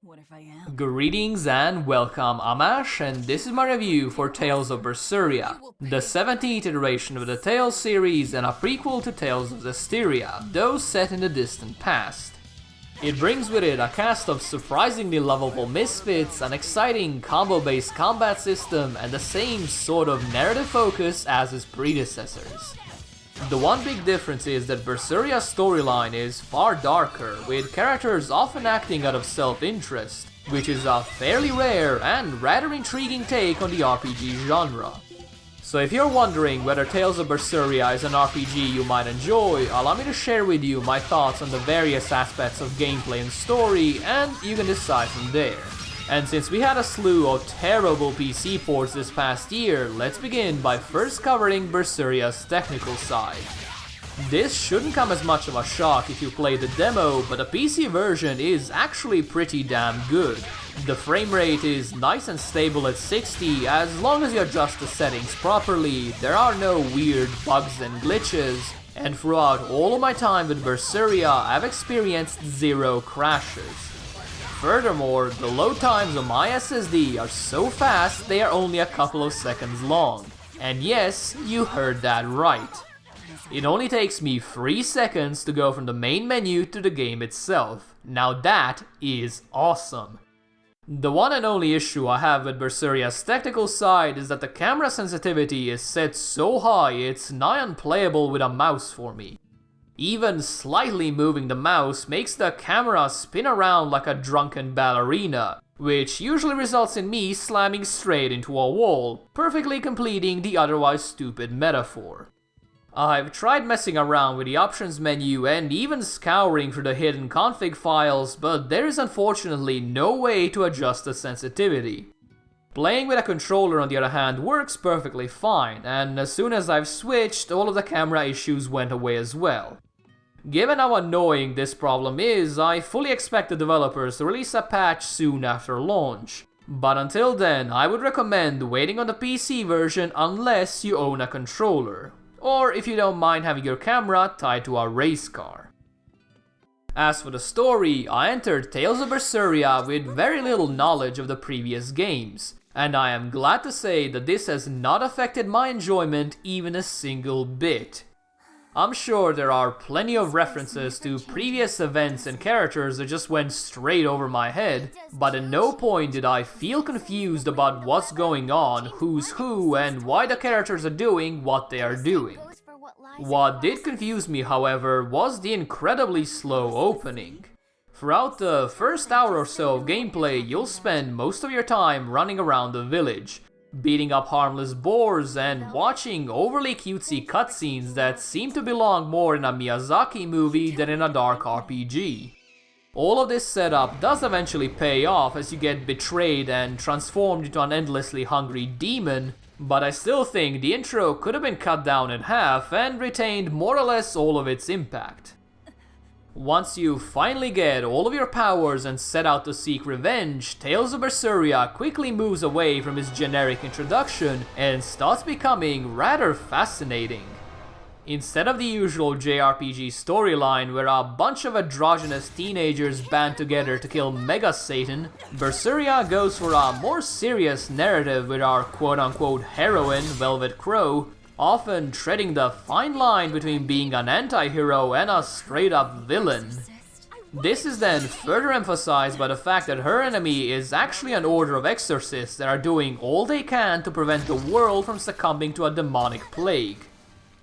What if I am? Greetings and welcome, I'm Ash, and this is my review for Tales of Berseria, the 17th iteration of the Tales series and a prequel to Tales of Zestiria, though set in the distant past. It brings with it a cast of surprisingly lovable misfits, an exciting combo-based combat system, and the same sort of narrative focus as its predecessors. The one big difference is that Berseria's storyline is far darker, with characters often acting out of self-interest, which is a fairly rare and rather intriguing take on the RPG genre. So if you're wondering whether Tales of Berseria is an RPG you might enjoy, allow me to share with you my thoughts on the various aspects of gameplay and story, and you can decide from there. And since we had a slew of terrible PC ports this past year, let's begin by first covering Berseria's technical side. This shouldn't come as much of a shock if you play the demo, but the PC version is actually pretty damn good. The frame rate is nice and stable at 60, as long as you adjust the settings properly, there are no weird bugs and glitches, and throughout all of my time with Berseria, I've experienced zero crashes. Furthermore, the load times on my SSD are so fast they are only a couple of seconds long. And yes, you heard that right. It only takes me 3 seconds to go from the main menu to the game itself. Now that is awesome. The one and only issue I have with Berseria's technical side is that the camera sensitivity is set so high it's nigh unplayable with a mouse for me. Even slightly moving the mouse makes the camera spin around like a drunken ballerina, which usually results in me slamming straight into a wall, perfectly completing the otherwise stupid metaphor. I've tried messing around with the options menu and even scouring through the hidden config files, but there is unfortunately no way to adjust the sensitivity. Playing with a controller, on the other hand, works perfectly fine, and as soon as I've switched, all of the camera issues went away as well. Given how annoying this problem is, I fully expect the developers to release a patch soon after launch. But until then, I would recommend waiting on the PC version unless you own a controller, or if you don't mind having your camera tied to a race car. As for the story, I entered Tales of Berseria with very little knowledge of the previous games, and I am glad to say that this has not affected my enjoyment even a single bit. I'm sure there are plenty of references to previous events and characters that just went straight over my head, but at no point did I feel confused about what's going on, who's who, and why the characters are doing what they are doing. What did confuse me, however, was the incredibly slow opening. Throughout the first hour or so of gameplay, you'll spend most of your time running around the village, beating up harmless boars and watching overly cutesy cutscenes that seem to belong more in a Miyazaki movie than in a dark RPG. All of this setup does eventually pay off as you get betrayed and transformed into an endlessly hungry demon, but I still think the intro could have been cut down in half and retained more or less all of its impact. Once you finally get all of your powers and set out to seek revenge, Tales of Berseria quickly moves away from its generic introduction and starts becoming rather fascinating. Instead of the usual JRPG storyline where a bunch of androgynous teenagers band together to kill Mega Satan, Berseria goes for a more serious narrative with our quote-unquote heroine, Velvet Crow, often treading the fine line between being an anti-hero and a straight-up villain. This is then further emphasized by the fact that her enemy is actually an order of exorcists that are doing all they can to prevent the world from succumbing to a demonic plague.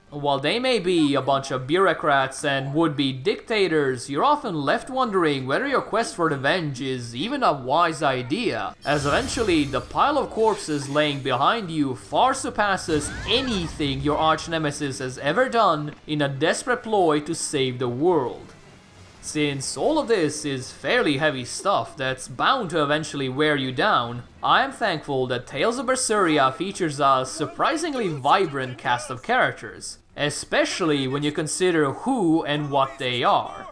While they may be a bunch of bureaucrats and would-be dictators, you're often left wondering whether your quest for revenge is even a wise idea, as eventually the pile of corpses laying behind you far surpasses anything your arch-nemesis has ever done in a desperate ploy to save the world. Since all of this is fairly heavy stuff that's bound to eventually wear you down, I am thankful that Tales of Berseria features a surprisingly vibrant cast of characters, especially when you consider who and what they are.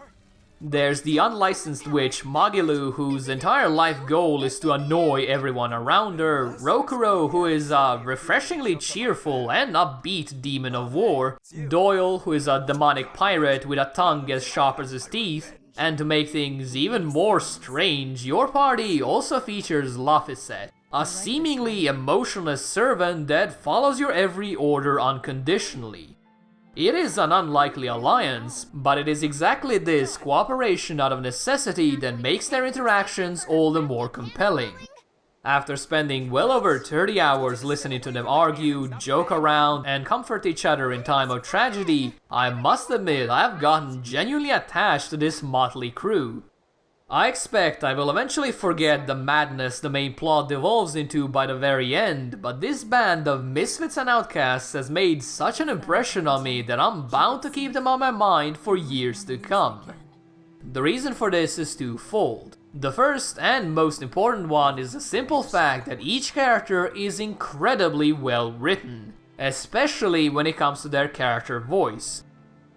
There's the unlicensed witch Magilu, whose entire life goal is to annoy everyone around her, Rokuro, who is a refreshingly cheerful and upbeat demon of war, Doyle, who is a demonic pirate with a tongue as sharp as his teeth, And to make things even more strange, your party also features Laphicet, a seemingly emotionless servant that follows your every order unconditionally. It is an unlikely alliance, but it is exactly this cooperation out of necessity that makes their interactions all the more compelling. After spending well over 30 hours listening to them argue, joke around, and comfort each other in time of tragedy, I must admit I have gotten genuinely attached to this motley crew. I expect I will eventually forget the madness the main plot devolves into by the very end, but this band of misfits and outcasts has made such an impression on me that I'm bound to keep them on my mind for years to come. The reason for this is twofold. The first and most important one is the simple fact that each character is incredibly well written, especially when it comes to their character voice.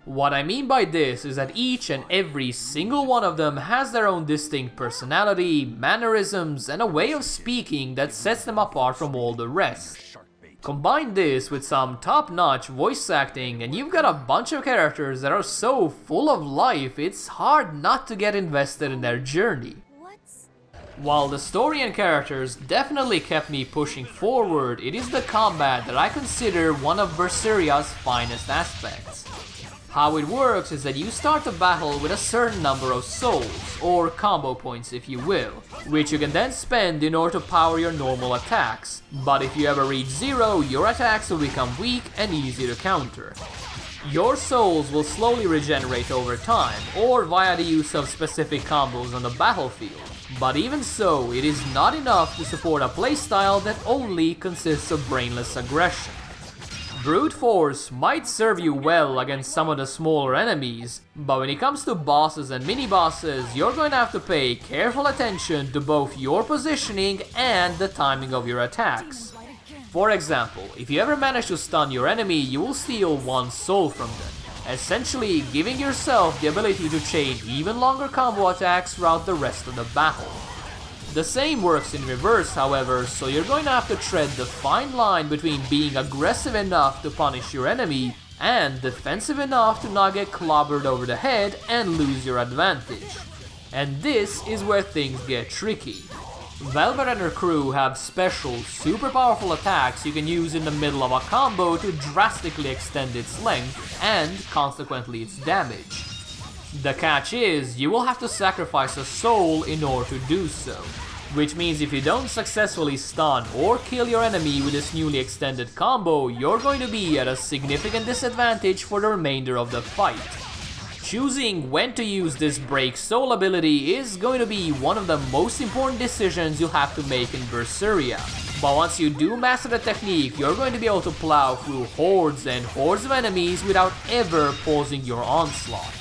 What I mean by this is that each and every single one of them has their own distinct personality, mannerisms, and a way of speaking that sets them apart from all the rest. Combine this with some top-notch voice acting and you've got a bunch of characters that are so full of life it's hard not to get invested in their journey. While the story and characters definitely kept me pushing forward, it is the combat that I consider one of Berseria's finest aspects. How it works is that you start the battle with a certain number of souls, or combo points if you will, which you can then spend in order to power your normal attacks, but if you ever reach 0, your attacks will become weak and easy to counter. Your souls will slowly regenerate over time, or via the use of specific combos on the battlefield, but even so, it is not enough to support a playstyle that only consists of brainless aggression. Brute force might serve you well against some of the smaller enemies, but when it comes to bosses and mini-bosses, you're going to have to pay careful attention to both your positioning and the timing of your attacks. For example, if you ever manage to stun your enemy, you will steal one soul from them, essentially giving yourself the ability to chain even longer combo attacks throughout the rest of the battle. The same works in reverse, however, so you're going to have to tread the fine line between being aggressive enough to punish your enemy and defensive enough to not get clobbered over the head and lose your advantage. And this is where things get tricky. Velvet and her crew have special, super powerful attacks you can use in the middle of a combo to drastically extend its length and, consequently, its damage. The catch is, you will have to sacrifice a soul in order to do so, which means if you don't successfully stun or kill your enemy with this newly extended combo, you're going to be at a significant disadvantage for the remainder of the fight. Choosing when to use this break soul ability is going to be one of the most important decisions you'll have to make in Berseria. But once you do master the technique, you're going to be able to plow through hordes and hordes of enemies without ever pausing your onslaught.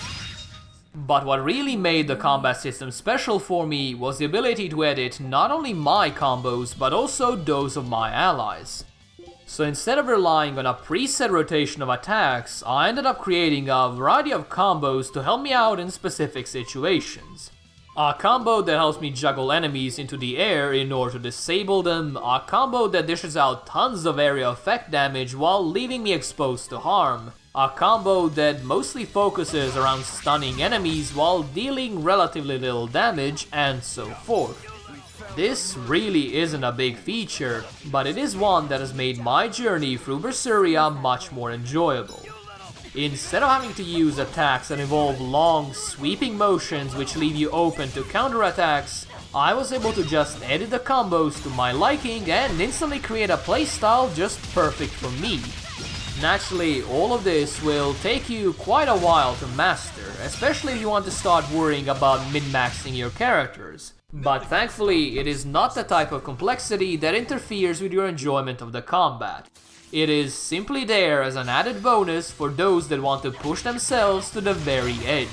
But what really made the combat system special for me was the ability to edit not only my combos but also those of my allies. So instead of relying on a preset rotation of attacks, I ended up creating a variety of combos to help me out in specific situations. A combo that helps me juggle enemies into the air in order to disable them, a combo that dishes out tons of area effect damage while leaving me exposed to harm, a combo that mostly focuses around stunning enemies while dealing relatively little damage, and so forth. This really isn't a big feature, but it is one that has made my journey through Berseria much more enjoyable. Instead of having to use attacks that involve long, sweeping motions which leave you open to counterattacks, I was able to just edit the combos to my liking and instantly create a playstyle just perfect for me. Naturally, all of this will take you quite a while to master, especially if you want to start worrying about min-maxing your characters. But thankfully, it is not the type of complexity that interferes with your enjoyment of the combat. It is simply there as an added bonus for those that want to push themselves to the very edge.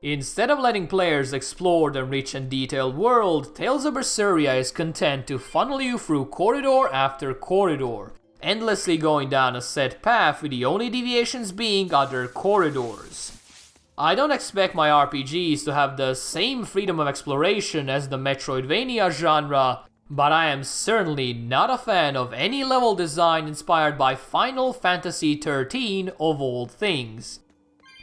Instead of letting players explore the rich and detailed world, Tales of Berseria is content to funnel you through corridor after corridor, endlessly going down a set path with the only deviations being other corridors. I don't expect my RPGs to have the same freedom of exploration as the Metroidvania genre, but I am certainly not a fan of any level design inspired by Final Fantasy XIII of all things.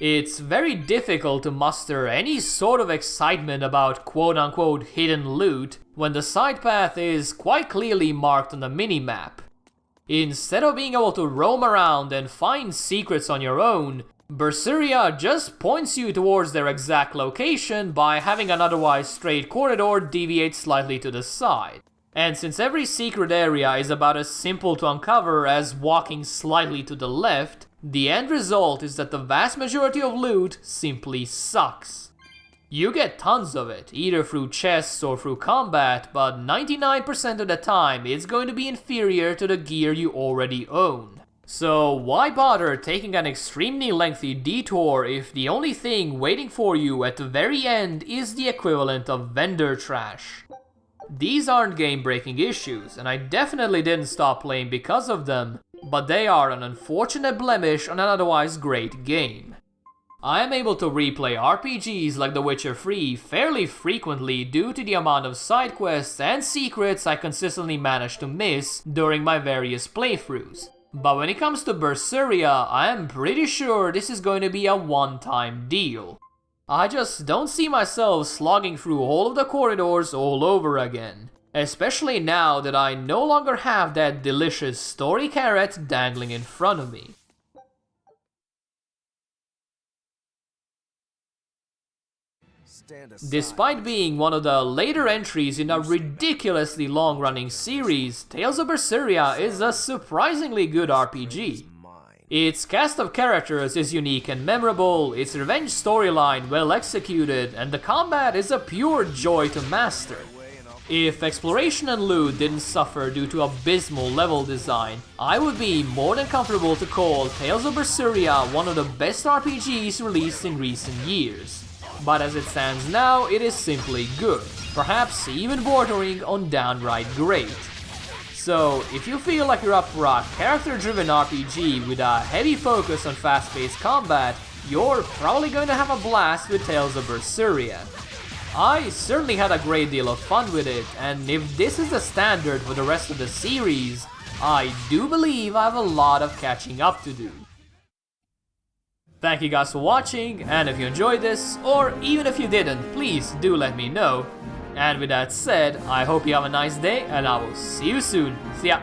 It's very difficult to muster any sort of excitement about quote-unquote hidden loot when the side path is quite clearly marked on the minimap. Instead of being able to roam around and find secrets on your own, Berseria just points you towards their exact location by having an otherwise straight corridor deviate slightly to the side. And since every secret area is about as simple to uncover as walking slightly to the left, the end result is that the vast majority of loot simply sucks. You get tons of it, either through chests or through combat, but 99% of the time it's going to be inferior to the gear you already own. So why bother taking an extremely lengthy detour if the only thing waiting for you at the very end is the equivalent of vendor trash? These aren't game-breaking issues, and I definitely didn't stop playing because of them, but they are an unfortunate blemish on an otherwise great game. I am able to replay RPGs like The Witcher 3 fairly frequently due to the amount of side quests and secrets I consistently manage to miss during my various playthroughs. But when it comes to Berseria, I am pretty sure this is going to be a one-time deal. I just don't see myself slogging through all of the corridors all over again. Especially now that I no longer have that delicious story carrot dangling in front of me. Despite being one of the later entries in a ridiculously long-running series, Tales of Berseria is a surprisingly good RPG. Its cast of characters is unique and memorable, its revenge storyline well executed, and the combat is a pure joy to master. If exploration and loot didn't suffer due to abysmal level design, I would be more than comfortable to call Tales of Berseria one of the best RPGs released in recent years. But as it stands now, it is simply good, perhaps even bordering on downright great. So, if you feel like you're up for a character-driven RPG with a heavy focus on fast-paced combat, you're probably going to have a blast with Tales of Berseria. I certainly had a great deal of fun with it, and if this is the standard for the rest of the series, I do believe I have a lot of catching up to do. Thank you guys for watching, and if you enjoyed this, or even if you didn't, please do let me know. And with that said, I hope you have a nice day, and I will see you soon. See ya!